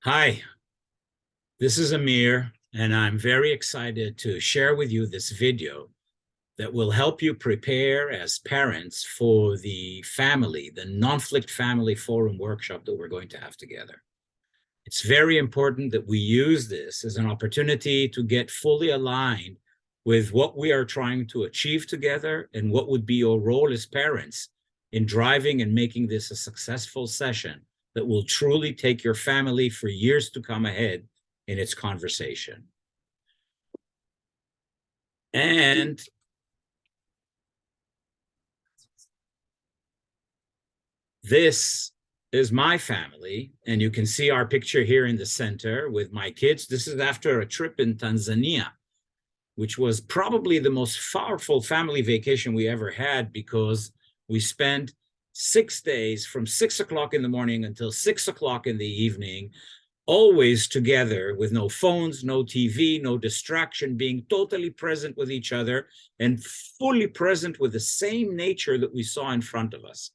Hi, this is Amir, and I'm very excited to share with you this video that will help you prepare as parents for the Nonflict Family Forum workshop that we're going to have together. It's very important that we use this as an opportunity to get fully aligned with what we are trying to achieve together and what would be your role as parents in driving and making this a successful session that will truly take your family for years to come ahead in its conversation. And this is my family, and you can see our picture here in the center with my kids. This is after a trip in Tanzania, which was probably the most powerful family vacation we ever had, because we spent 6 days from 6 o'clock in the morning until 6 o'clock in the evening, always together with no phones, no TV, no distraction, being totally present with each other and fully present with the same nature that we saw in front of us.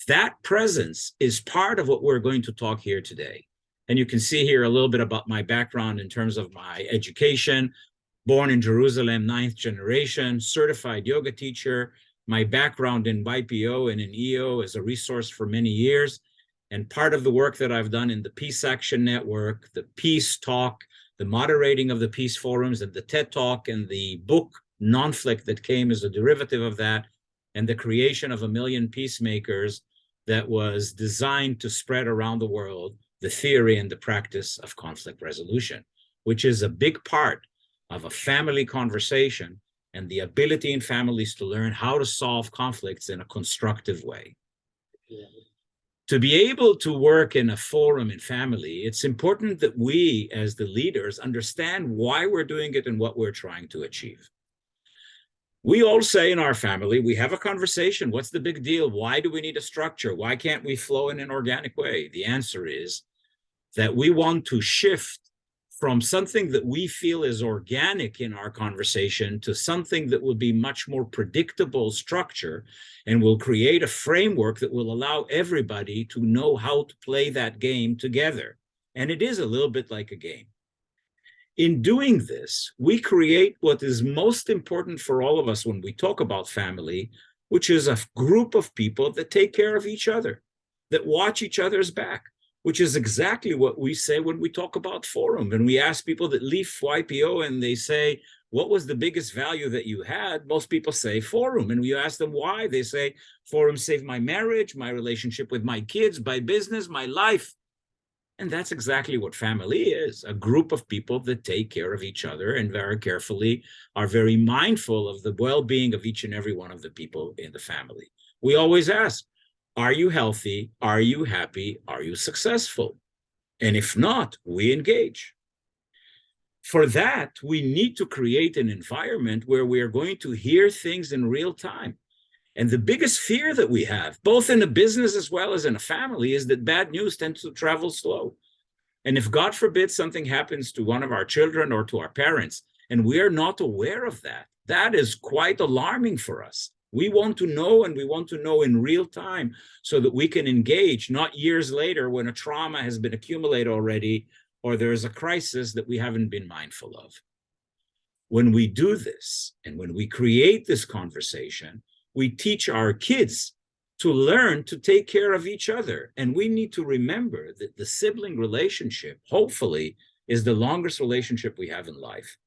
That presence is part of what we're going to talk here today. And you can see here a little bit about my background in terms of my education. Born in Jerusalem, 9th generation, certified yoga teacher. My background in YPO and in EO as a resource for many years. And part of the work that I've done in the Peace Action Network, the Peace Talk, the moderating of the Peace Forums, and the TED Talk, and the book Nonflict that came as a derivative of that, and the creation of 1 Million Peacemakers that was designed to spread around the world the theory and the practice of conflict resolution, which is a big part of a family conversation and the ability in families to learn how to solve conflicts in a constructive way. Yeah. To be able to work in a forum in family, it's important that we, as the leaders, understand why we're doing it and what we're trying to achieve. We all say in our family, we have a conversation. What's the big deal? Why do we need a structure? Why can't we flow in an organic way? The answer is that we want to shift from something that we feel is organic in our conversation to something that will be much more predictable structure and will create a framework that will allow everybody to know how to play that game together. And it is a little bit like a game. In doing this, we create what is most important for all of us when we talk about family, which is a group of people that take care of each other, that watch each other's back, which is exactly what we say when we talk about forum. And we ask people that leave YPO and they say, what was the biggest value that you had? Most people say forum. And we ask them why. They say, forum saved my marriage, my relationship with my kids, my business, my life. And that's exactly what family is, a group of people that take care of each other and very carefully are very mindful of the well-being of each and every one of the people in the family. We always ask, are you healthy? Are you happy? Are you successful? And if not, we engage. For that, we need to create an environment where we are going to hear things in real time. And the biggest fear that we have, both in a business as well as in a family, is that bad news tends to travel slow. And if, God forbid, something happens to one of our children or to our parents, and we are not aware of that, that is quite alarming for us. We want to know, and we want to know in real time so that we can engage, not years later when a trauma has been accumulated already, or there is a crisis that we haven't been mindful of. When we do this, and when we create this conversation, we teach our kids to learn to take care of each other. And we need to remember that the sibling relationship, hopefully, is the longest relationship we have in life.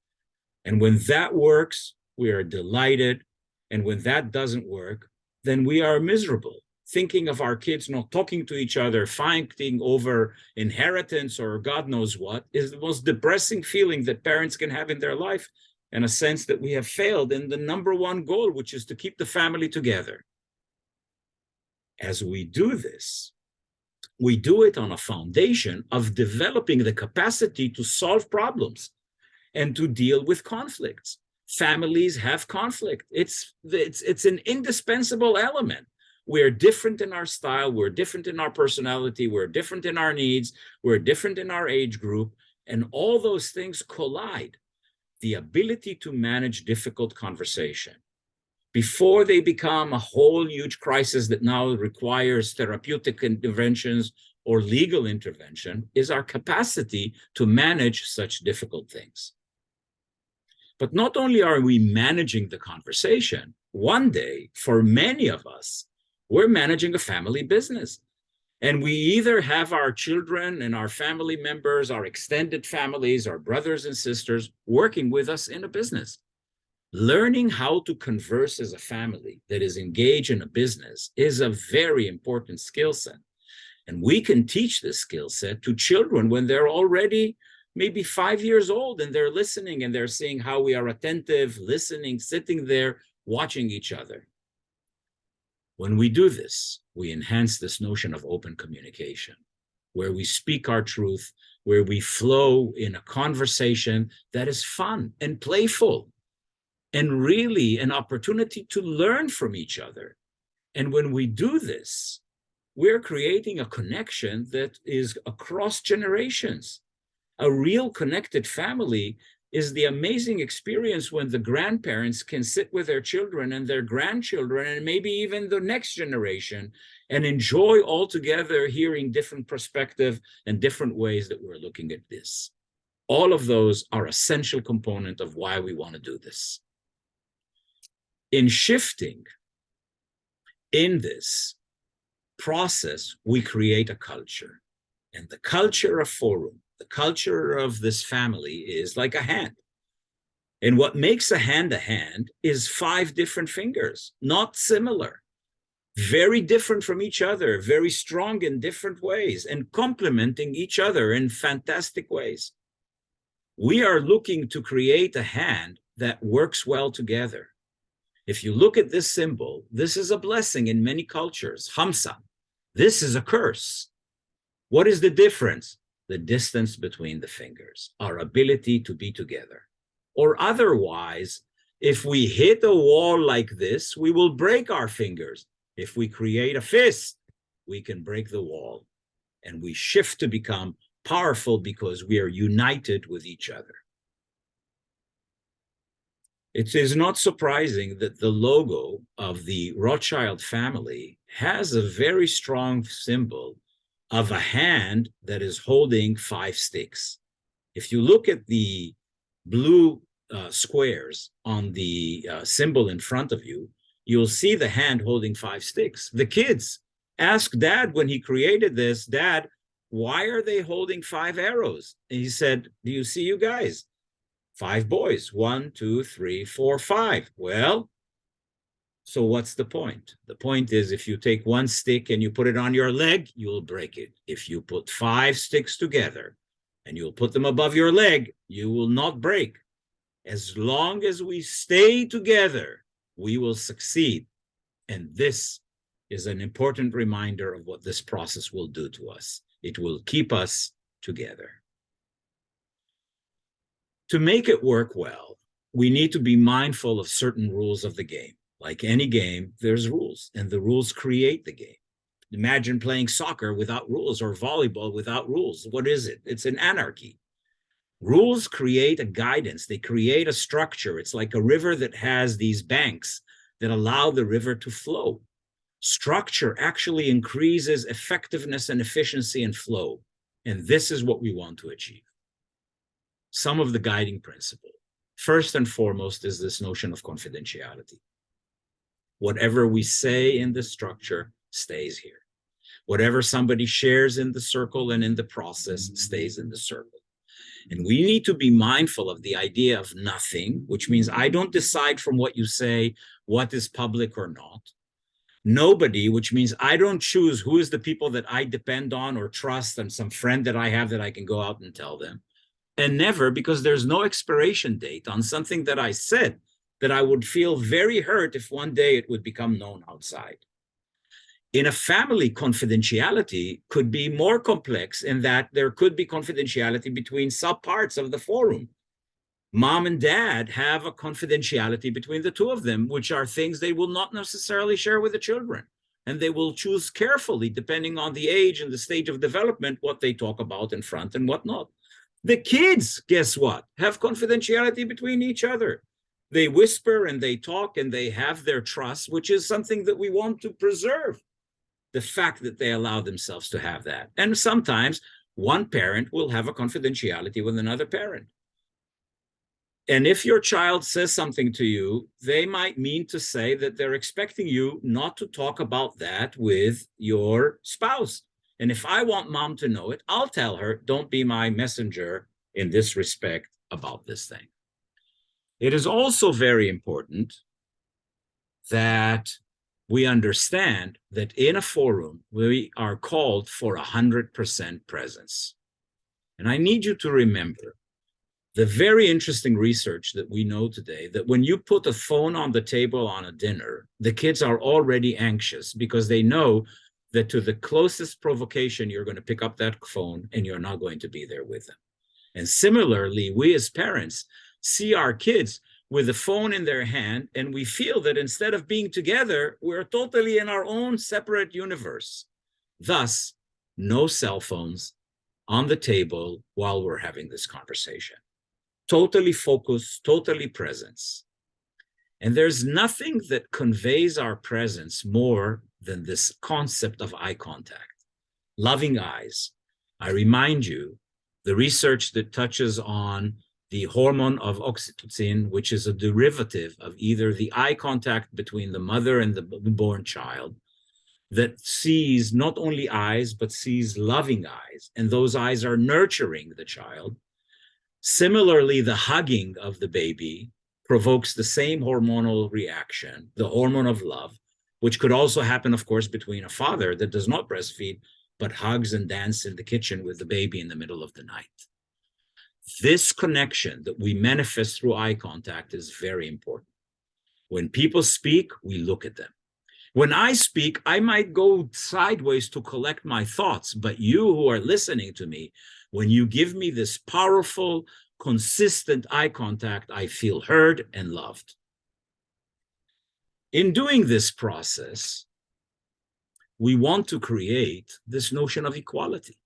And when that works, we are delighted. And when that doesn't work, then we are miserable. Thinking of our kids not talking to each other, fighting over inheritance or God knows what, is the most depressing feeling that parents can have in their life, and a sense that we have failed in the number one goal, which is to keep the family together. As we do this, we do it on a foundation of developing the capacity to solve problems and to deal with conflicts. Families have conflict. It's an indispensable element. We're different in our style, we're different in our personality, we're different in our needs, we're different in our age group, and all those things collide. The ability to manage difficult conversation before they become a whole huge crisis that now requires therapeutic interventions or legal intervention is our capacity to manage such difficult things. But not only are we managing the conversation, one day, for many of us, we're managing a family business. And we either have our children and our family members, our extended families, our brothers and sisters working with us in a business. Learning how to converse as a family that is engaged in a business is a very important skill set. And we can teach this skill set to children when they're already maybe 5 years old and they're listening and they're seeing how we are attentive, listening, sitting there, watching each other. When we do this, we enhance this notion of open communication, where we speak our truth, where we flow in a conversation that is fun and playful, and really an opportunity to learn from each other. And when we do this, we're creating a connection that is across generations. A real connected family is the amazing experience when the grandparents can sit with their children and their grandchildren and maybe even the next generation and enjoy all together hearing different perspectives and different ways that we're looking at this. All of those are essential component of why we want to do this. In shifting in this process, we create a culture. And the culture of forum, the culture of this family is like a hand. And what makes a hand is 5 different fingers, not similar, very different from each other, very strong in different ways, and complementing each other in fantastic ways. We are looking to create a hand that works well together. If you look at this symbol, this is a blessing in many cultures, Hamsa. This is a curse. What is the difference? The distance between the fingers, our ability to be together. Or otherwise, if we hit a wall like this, we will break our fingers. If we create a fist, we can break the wall. And we shift to become powerful because we are united with each other. It is not surprising that the logo of the Rothschild family has a very strong symbol of a hand that is holding 5 sticks. If you look at the blue squares on the symbol in front of you, you'll see the hand holding 5 sticks. The kids asked Dad when he created this, Dad, why are they holding 5 arrows? And he said, do you see you guys? 5 boys, 1, 2, 3, 4, 5. Well, so what's the point? The point is if you take 1 stick and you put it on your leg, you'll break it. If you put 5 sticks together and you'll put them above your leg, you will not break. As long as we stay together, we will succeed. And this is an important reminder of what this process will do to us. It will keep us together. To make it work well, we need to be mindful of certain rules of the game. Like any game, there's rules, and the rules create the game. Imagine playing soccer without rules or volleyball without rules. What is it? It's an anarchy. Rules create a guidance. They create a structure. It's like a river that has these banks that allow the river to flow. Structure actually increases effectiveness and efficiency and flow. And this is what we want to achieve. Some of the guiding principle. First and foremost is this notion of confidentiality. Whatever we say in the structure stays here. Whatever somebody shares in the circle and in the process stays in the circle. And we need to be mindful of the idea of nothing, which means I don't decide from what you say what is public or not. Nobody, which means I don't choose who is the people that I depend on or trust and some friend that I have that I can go out and tell them. And never, because there's no expiration date on something that I said that I would feel very hurt if one day it would become known outside. In a family, confidentiality could be more complex in that there could be confidentiality between subparts of the forum. Mom and dad have a confidentiality between the two of them, which are things they will not necessarily share with the children. And they will choose carefully, depending on the age and the stage of development, what they talk about in front and what not. The kids, guess what? Have confidentiality between each other. They whisper and they talk and they have their trust, which is something that we want to preserve. the fact that they allow themselves to have that. And sometimes one parent will have a confidentiality with another parent. And if your child says something to you, they might mean to say that they're expecting you not to talk about that with your spouse. And if I want mom to know it, I'll tell her, don't be my messenger in this respect about this thing. It is also very important that we understand that in a forum, we are called for 100% presence. And I need you to remember the very interesting research that we know today, that when you put a phone on the table on a dinner, the kids are already anxious because they know that to the closest provocation, you're going to pick up that phone and you're not going to be there with them. And similarly, we as parents see our kids with the phone in their hand, and we feel that instead of being together, we're totally in our own separate universe. Thus, no cell phones on the table while we're having this conversation. Totally focused, totally presence. And there's nothing that conveys our presence more than this concept of eye contact, loving eyes. I remind you, the research that touches on the hormone of oxytocin, which is a derivative of either the eye contact between the mother and the born child, that sees not only eyes, but sees loving eyes. And those eyes are nurturing the child. Similarly, the hugging of the baby provokes the same hormonal reaction, the hormone of love, which could also happen, of course, between a father that does not breastfeed, but hugs and dances in the kitchen with the baby in the middle of the night. This connection that we manifest through eye contact is very important. When people speak, we look at them. When I speak, I might go sideways to collect my thoughts, but you who are listening to me, when you give me this powerful, consistent eye contact, I feel heard and loved. In doing this process, we want to create this notion of equality.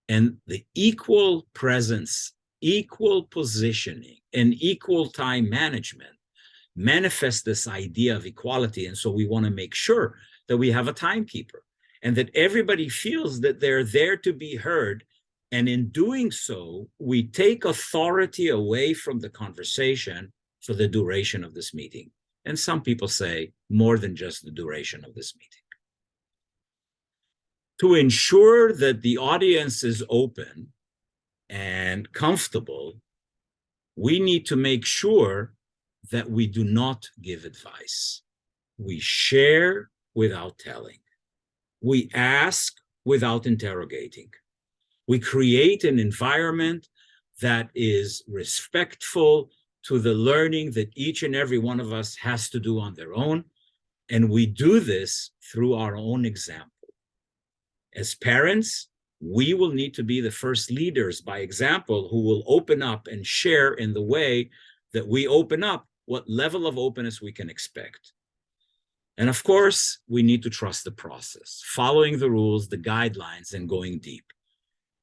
And the equal presence, equal positioning, and equal time management manifest this idea of equality. And so we want to make sure that we have a timekeeper and that everybody feels that they're there to be heard. And in doing so, we take authority away from the conversation for the duration of this meeting. And some people say more than just the duration of this meeting. To ensure that the audience is open and comfortable, we need to make sure that we do not give advice. We share without telling. We ask without interrogating. We create an environment that is respectful to the learning that each and every one of us has to do on their own. And we do this through our own example. As parents, we will need to be the first leaders by example who will open up and share in the way that we open up what level of openness we can expect. And of course, we need to trust the process, following the rules, the guidelines, and going deep.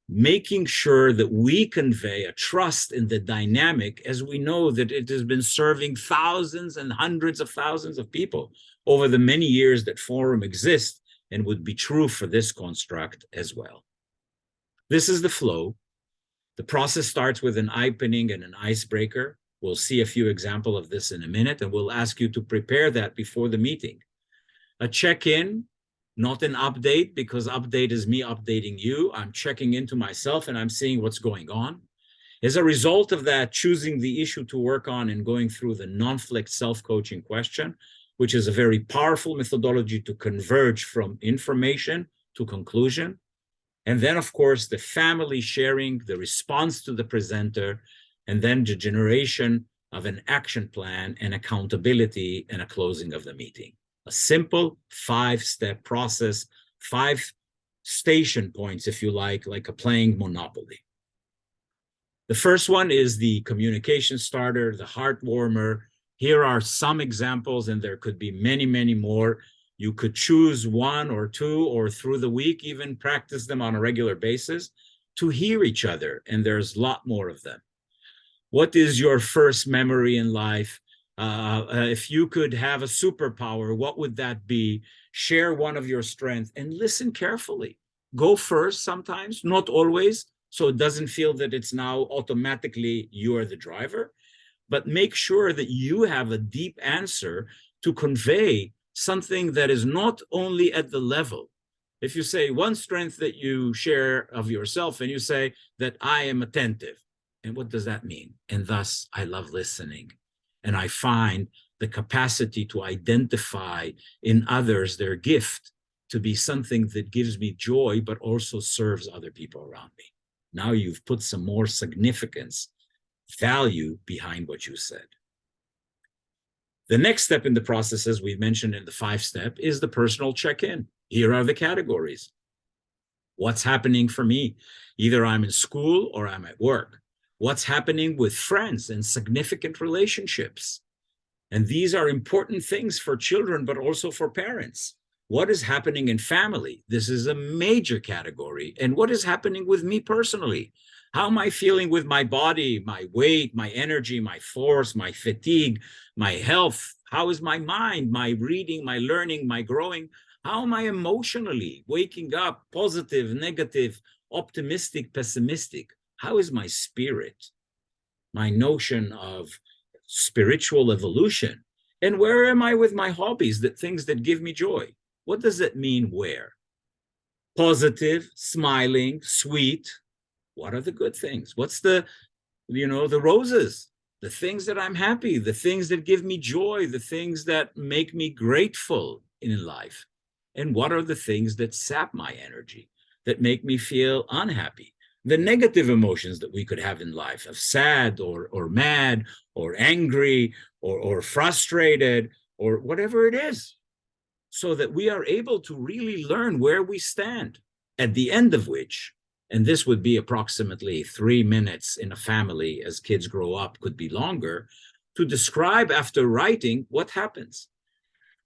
Making sure that we convey a trust in the dynamic, as we know that it has been serving thousands and hundreds of thousands of people over the many years that forum exists, and would be true for this construct as well. This is the flow. The process starts with an opening and an icebreaker. We'll see a few examples of this in a minute, and we'll ask you to prepare that before the meeting. A check-in, not an update, because update is me updating you. I'm checking into myself and I'm seeing what's going on. As a result of that, choosing the issue to work on and going through the Nonflict self-coaching question, which is a very powerful methodology to converge from information to conclusion. And then, of course, the family sharing, the response to the presenter, and then the generation of an action plan and accountability and a closing of the meeting. A simple 5-step process, 5 station points, if you like a playing Monopoly. The first one is the communication starter, the heart warmer. Here are some examples, and there could be many, many more. You could choose 1 or 2, or through the week, even practice them on a regular basis to hear each other, and there's a lot more of them. What is your first memory in life If you could have a superpower, what would that be? Share one of your strengths and listen carefully. Go first sometimes, not always, so it doesn't feel that it's now automatically you're the driver, but make sure that you have a deep answer to convey something that is not only at the level. If you say one strength that you share of yourself and you say that I am attentive, and what does that mean? And thus I love listening. And I find the capacity to identify in others their gift to be something that gives me joy, but also serves other people around me. Now you've put some more significance, value behind what you said. The next step in the process, as we mentioned in the 5-step, is the personal check-in. Here are the categories. What's happening for me? Either I'm in school or I'm at work. What's happening with friends and significant relationships? And these are important things for children, but also for parents. What is happening in family? This is a major category. And what is happening with me personally? How am I feeling with my body, my weight, my energy, my force, my fatigue, my health? How is my mind, my reading, my learning, my growing? How am I emotionally waking up, positive, negative, optimistic, pessimistic? How is my spirit? My notion of spiritual evolution? And where am I with my hobbies, the things that give me joy? What does it mean where? Positive, smiling, sweet. What are the good things? What's the roses, the things that I'm happy, the things that give me joy, the things that make me grateful in life? And what are the things that sap my energy, that make me feel unhappy? The negative emotions that we could have in life of sad or mad or angry or frustrated or whatever it is, so that we are able to really learn where we stand, at the end of which, and this would be approximately 3 minutes in a family as kids grow up, could be longer, to describe after writing what happens.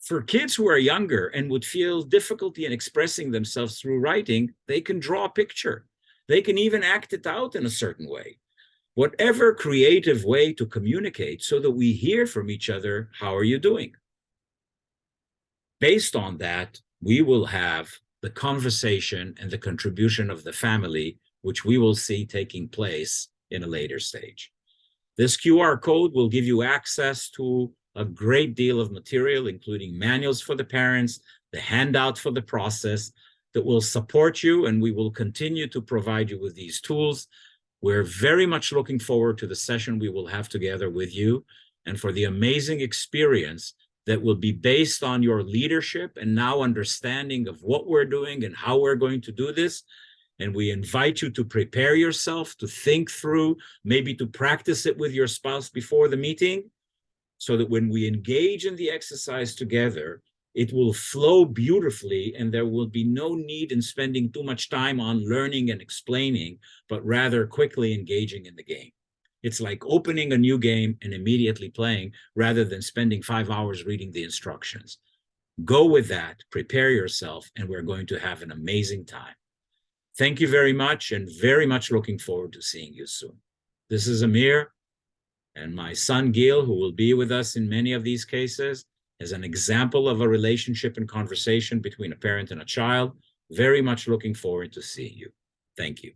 For kids who are younger and would feel difficulty in expressing themselves through writing, they can draw a picture. They can even act it out in a certain way. Whatever creative way to communicate so that we hear from each other, how are you doing? Based on that, we will have the conversation and the contribution of the family, which we will see taking place in a later stage. This QR code will give you access to a great deal of material, including manuals for the parents, the handout for the process that will support you, and we will continue to provide you with these tools. We're very much looking forward to the session we will have together with you and for the amazing experience that will be based on your leadership and now understanding of what we're doing and how we're going to do this. And we invite you to prepare yourself, to think through, maybe to practice it with your spouse before the meeting, so that when we engage in the exercise together, it will flow beautifully and there will be no need in spending too much time on learning and explaining, but rather quickly engaging in the game. It's like opening a new game and immediately playing rather than spending 5 hours reading the instructions. Go with that, prepare yourself, and we're going to have an amazing time. Thank you very much, and very much looking forward to seeing you soon. This is Amir, and my son Gil, who will be with us in many of these cases, as an example of a relationship and conversation between a parent and a child. Very much looking forward to seeing you. Thank you.